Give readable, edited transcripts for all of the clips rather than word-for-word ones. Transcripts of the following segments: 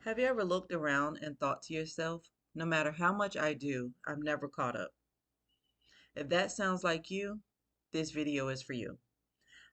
Have you ever looked around and thought to yourself, no matter how much I do, I'm never caught up? If that sounds like you, this video is for you.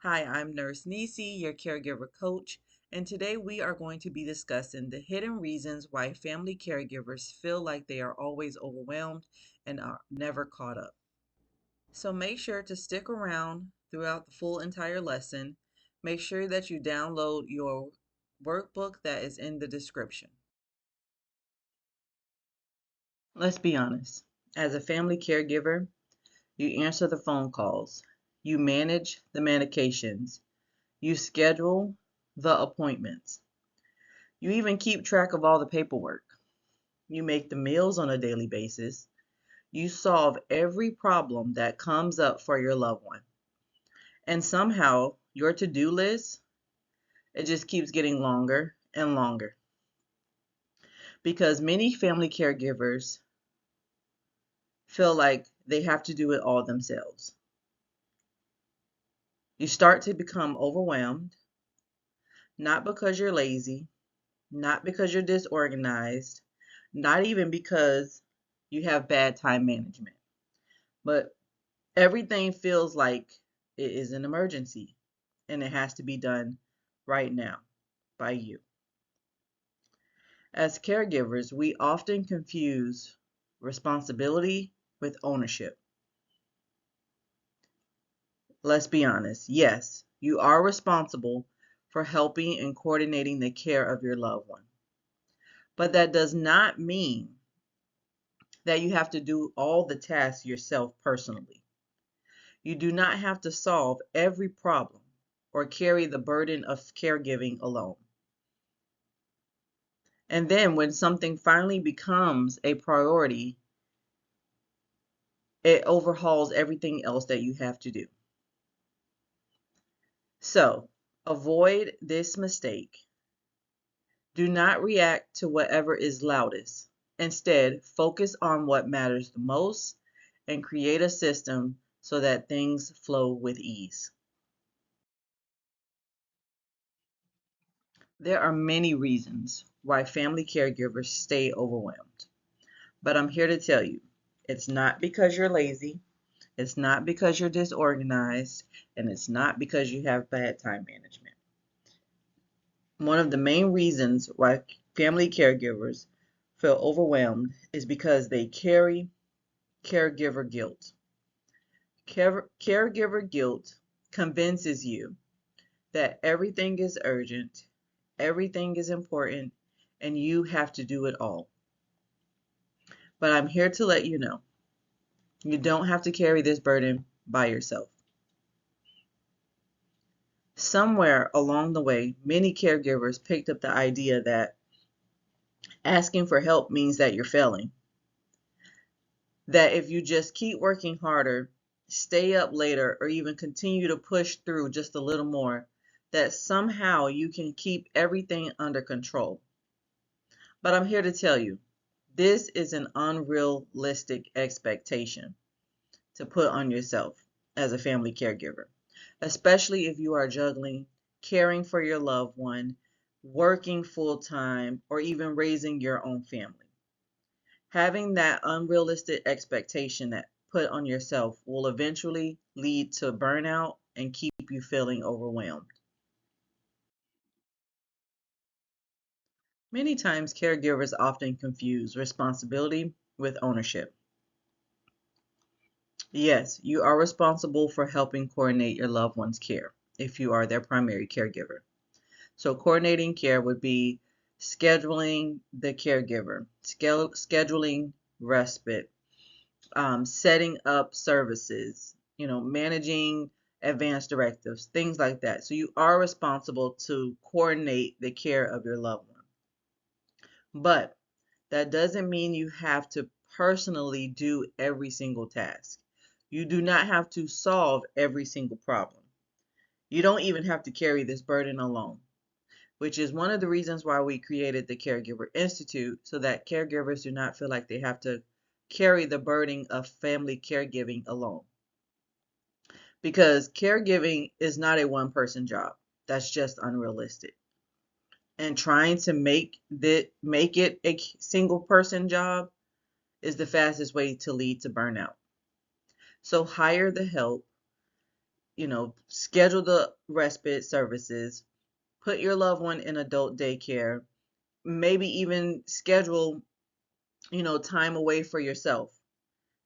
Hi, I'm Nurse Nisi, your caregiver coach, and today we are going to be discussing the hidden reasons why family caregivers feel like they are always overwhelmed and are never caught up. So make sure to stick around throughout the full entire lesson. Make sure that you download your workbook that is in the description. Let's be honest. As a family caregiver, you answer the phone calls, you manage the medications, you schedule the appointments, you even keep track of all the paperwork, you make the meals on a daily basis, you solve every problem that comes up for your loved one. And somehow, your to-do list, it just keeps getting longer and longer because many family caregivers feel like they have to do it all themselves. You start to become overwhelmed, not because you're lazy, not because you're disorganized, not even because you have bad time management, but everything feels like it is an emergency and it has to be done right now by you. As caregivers, we often confuse responsibility with ownership. Let's be honest. Yes, you are responsible for helping and coordinating the care of your loved one. But that does not mean that you have to do all the tasks yourself personally. You do not have to solve every problem or carry the burden of caregiving alone. And then when something finally becomes a priority, it overhauls everything else that you have to do. So, avoid this mistake. Do not react to whatever is loudest. Instead, focus on what matters the most and create a system so that things flow with ease. There are many reasons why family caregivers stay overwhelmed, but I'm here to tell you it's not because you're lazy, it's not because you're disorganized, and it's not because you have bad time management. One of the main reasons why family caregivers feel overwhelmed is because they carry caregiver guilt. Caregiver guilt convinces you that everything is urgent, everything is important, and you have to do it all. But I'm here to let you know, you don't have to carry this burden by yourself. Somewhere along the way, many caregivers picked up the idea that asking for help means that you're failing. That if you just keep working harder, stay up later, or even continue to push through just a little more, that somehow you can keep everything under control. But I'm here to tell you, this is an unrealistic expectation to put on yourself as a family caregiver, especially if you are juggling caring for your loved one, working full time, or even raising your own family. Having that unrealistic expectation that put on yourself will eventually lead to burnout and keep you feeling overwhelmed. Many times, caregivers often confuse responsibility with ownership. Yes, you are responsible for helping coordinate your loved one's care if you are their primary caregiver. So coordinating care would be scheduling the caregiver, scheduling respite, setting up services, managing advanced directives, things like that. So you are responsible to coordinate the care of your loved one. But that doesn't mean you have to personally do every single task. You do not have to solve every single problem. You don't even have to carry this burden alone, which is one of the reasons why we created the Caregiver Institute, so that caregivers do not feel like they have to carry the burden of family caregiving alone. Because caregiving is not a one-person job. That's just unrealistic. and trying to make it a single person job is the fastest way to lead to burnout. So hire the help, schedule the respite services, put your loved one in adult daycare, maybe even schedule, time away for yourself.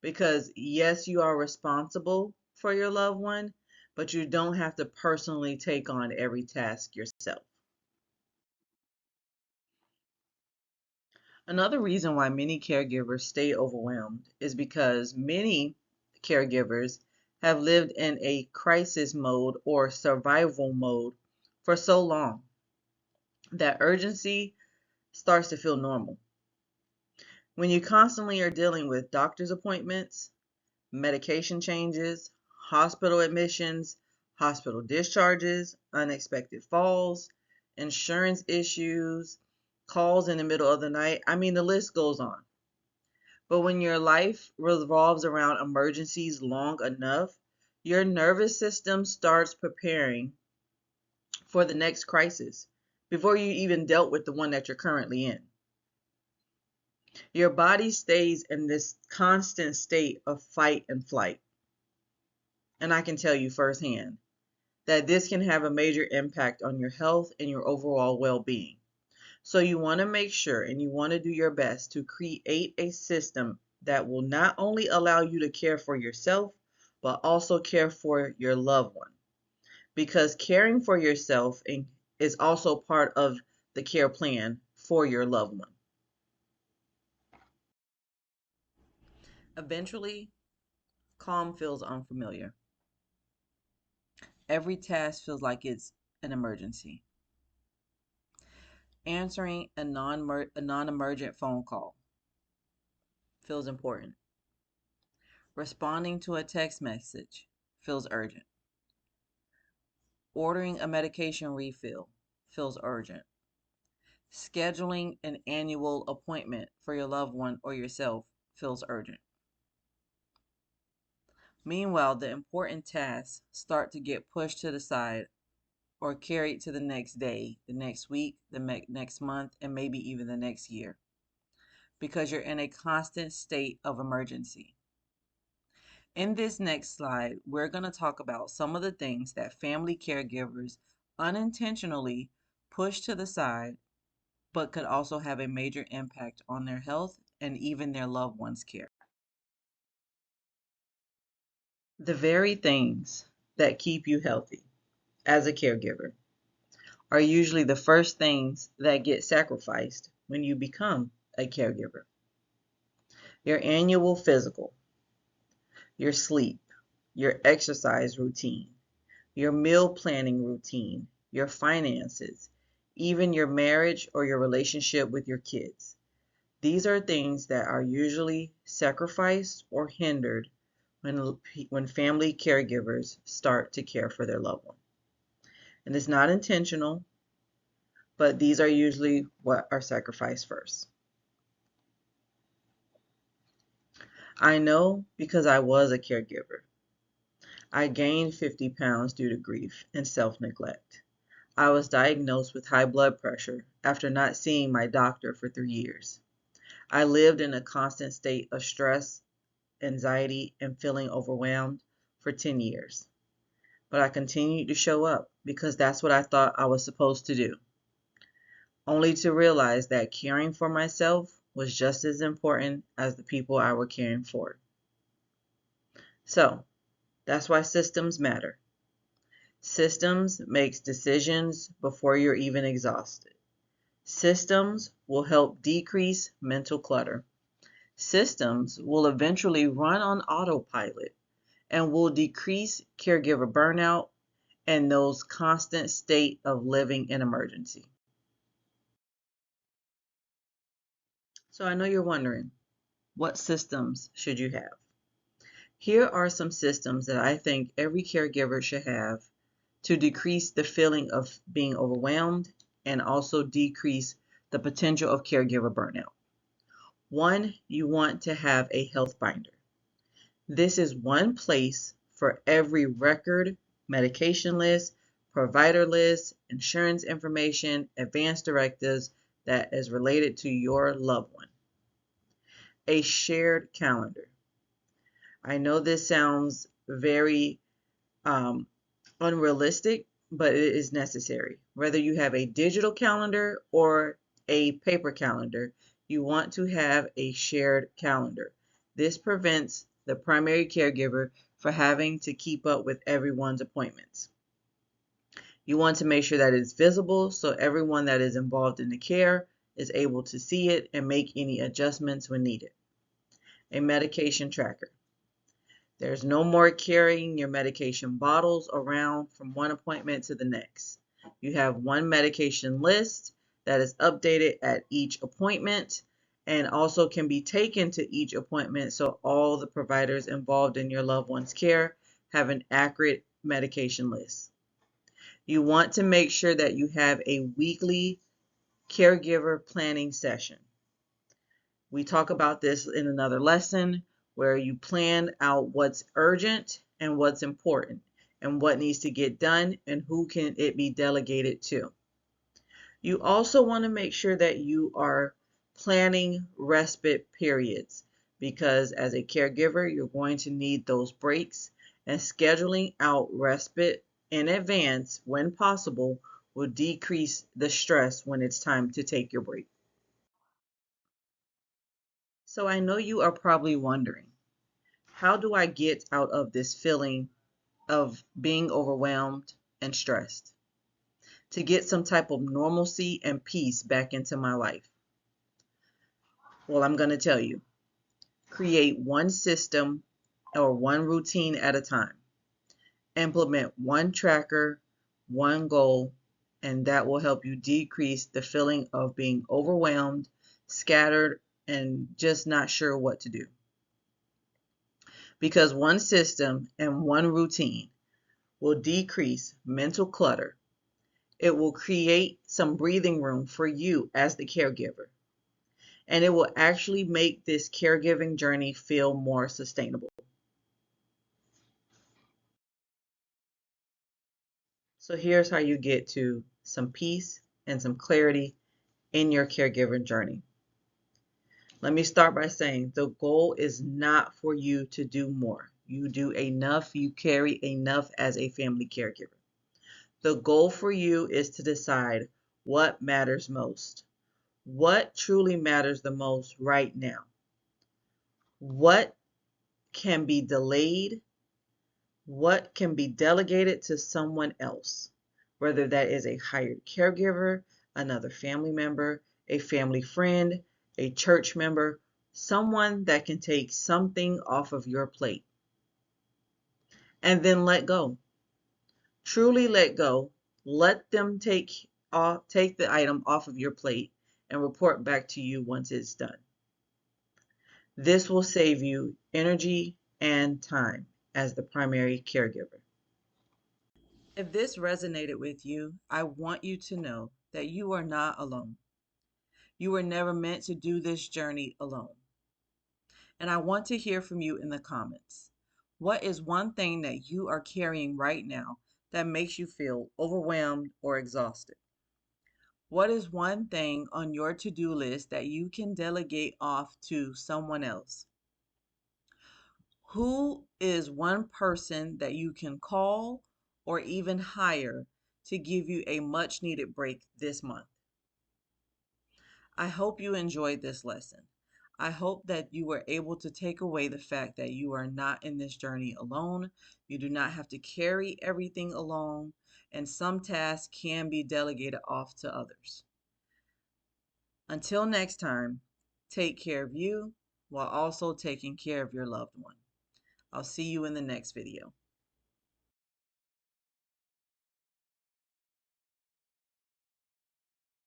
Because yes, you are responsible for your loved one, but you don't have to personally take on every task yourself. Another reason why many caregivers stay overwhelmed is because many caregivers have lived in a crisis mode or survival mode for so long that urgency starts to feel normal. When you constantly are dealing with doctor's appointments, medication changes, hospital admissions, hospital discharges, unexpected falls, insurance issues, calls in the middle of the night, the list goes on. But when your life revolves around emergencies long enough, your nervous system starts preparing for the next crisis before you even dealt with the one that you're currently in. Your body stays in this constant state of fight and flight. And I can tell you firsthand that this can have a major impact on your health and your overall well-being. So you want to make sure and you want to do your best to create a system that will not only allow you to care for yourself, but also care for your loved one. Because caring for yourself is also part of the care plan for your loved one. Eventually, calm feels unfamiliar. Every task feels like it's an emergency. Answering a non-emergent phone call feels important. Responding to a text message feels urgent. Ordering a medication refill feels urgent. Scheduling an annual appointment for your loved one or yourself feels urgent. Meanwhile, the important tasks start to get pushed to the side or carried to the next day, the next week, the next month, and maybe even the next year because you're in a constant state of emergency. In this next slide, we're going to talk about some of the things that family caregivers unintentionally push to the side, but could also have a major impact on their health and even their loved ones' care. The very things that keep you healthy as a caregiver are usually the first things that get sacrificed when you become a caregiver. Your annual physical, your sleep, your exercise routine, your meal planning routine, your finances, even your marriage or your relationship with your kids. These are things that are usually sacrificed or hindered when family caregivers start to care for their loved one. And it's not intentional, but these are usually what are sacrificed first. I know because I was a caregiver. I gained 50 pounds due to grief and self-neglect. I was diagnosed with high blood pressure after not seeing my doctor for 3 years. I lived in a constant state of stress, anxiety, and feeling overwhelmed for 10 years. But I continued to show up because that's what I thought I was supposed to do, only to realize that caring for myself was just as important as the people I were caring for. So, that's why systems matter. Systems makes decisions before you're even exhausted. Systems will help decrease mental clutter. Systems will eventually run on autopilot and will decrease caregiver burnout and those constant state of living in emergency. So I know you're wondering, what systems should you have? Here are some systems that I think every caregiver should have to decrease the feeling of being overwhelmed and also decrease the potential of caregiver burnout. One, you want to have a health binder. This is one place for every record, medication list, provider lists, insurance information, advance directives that is related to your loved one. A shared calendar. I know this sounds very unrealistic, but it is necessary. Whether you have a digital calendar or a paper calendar, you want to have a shared calendar. This prevents the primary caregiver from having to keep up with everyone's appointments. You want to make sure that it's visible so everyone that is involved in the care is able to see it and make any adjustments when needed. A medication tracker. There's no more carrying your medication bottles around from one appointment to the next. You have one medication list that is updated at each appointment and also can be taken to each appointment so all the providers involved in your loved one's care have an accurate medication list. You want to make sure that you have a weekly caregiver planning session. We talk about this in another lesson where you plan out what's urgent and what's important and what needs to get done and who can it be delegated to. You also want to make sure that you are planning respite periods because as a caregiver, you're going to need those breaks, and scheduling out respite in advance when possible will decrease the stress when it's time to take your break. So I know you are probably wondering, how do I get out of this feeling of being overwhelmed and stressed to get some type of normalcy and peace back into my life? Well, I'm going to tell you. Create one system or one routine at a time. Implement one tracker, one goal, and that will help you decrease the feeling of being overwhelmed, scattered, and just not sure what to do. Because one system and one routine will decrease mental clutter. It will create some breathing room for you as the caregiver. And it will actually make this caregiving journey feel more sustainable. So here's how you get to some peace and some clarity in your caregiver journey. Let me start by saying the goal is not for you to do more. You do enough, you carry enough as a family caregiver. The goal for you is to decide what matters most. What truly matters the most right now? What can be delayed? What can be delegated to someone else? Whether that is a hired caregiver, another family member, a family friend, a church member, someone that can take something off of your plate. And then let go. Truly let go. Let them take the item off of your plate and report back to you once it's done. This will save you energy and time as the primary caregiver. If this resonated with you, I want you to know that you are not alone. You were never meant to do this journey alone. And I want to hear from you in the comments. What is one thing that you are carrying right now that makes you feel overwhelmed or exhausted? What is one thing on your to-do list that you can delegate off to someone else? Who is one person that you can call or even hire to give you a much needed break this month? I hope you enjoyed this lesson. I hope that you were able to take away the fact that you are not in this journey alone. You do not have to carry everything alone, and some tasks can be delegated off to others. Until next time, take care of you while also taking care of your loved one. I'll see you in the next video.